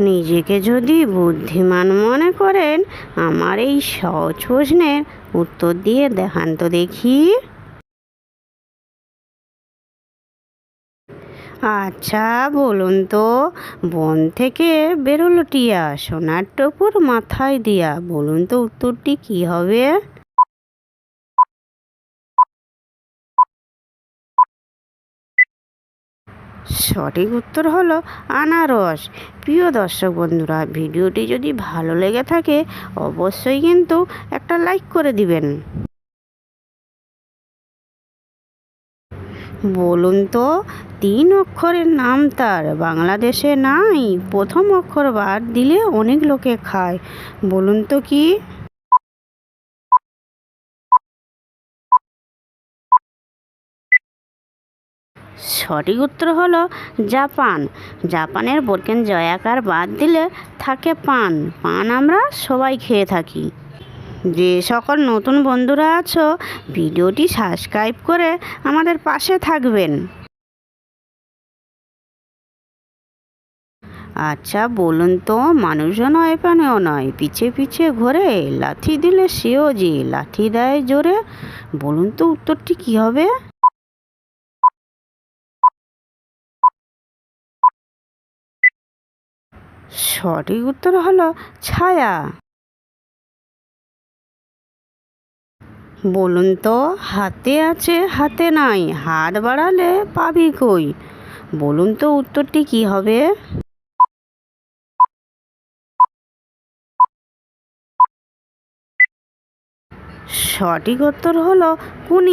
নিজেকে যদি বুদ্ধিমান মনে করেন, আমার এই সহজ প্রশ্নের উত্তর দিয়ে দেখান তো দেখি। আচ্ছা বলুন তো, বন থেকে বেরোলো টিয়া, সোনার টুপুর মাথায় দিয়া, বলুন তো উত্তরটি কি হবে? সঠিক উত্তর হলো আনারস। প্রিয় দর্শক বন্ধুরা, ভিডিওটি যদি ভালো লেগে থাকে অবশ্যই কিন্তু একটা লাইক করে দিবেন। বলুন তো, তিন অক্ষরের নাম তার, বাংলাদেশে নাই, প্রথম অক্ষর বাদ দিলে অনেক লোকে খায়, বলুন তো কি? সঠিক উত্তর হলো জাপান। জাপানের বর্গের জয়াকার বাদ দিলে থাকে পান। পান আমরা সবাই খেয়ে থাকি। যে সকল নতুন বন্ধুরা আছো, ভিডিওটি সাবস্ক্রাইব করে আমাদের পাশে থাকবেন। আচ্ছা বলুন তো, মানুষও নয় প্রাণীও নয়, পিছে পিছে ঘোরে, লাথি দিলে সেও যে, লাথি দেয় জোরে, বলুন তো উত্তরটি কি হবে? সঠিক উত্তর হলো ছায়া। বলুন তো, হাতে আছে হাতে নাই, হাত বাড়ালে পাবি কই, বলুন তো উত্তরটি কি হবে? সঠিক উত্তর হলো কুনি।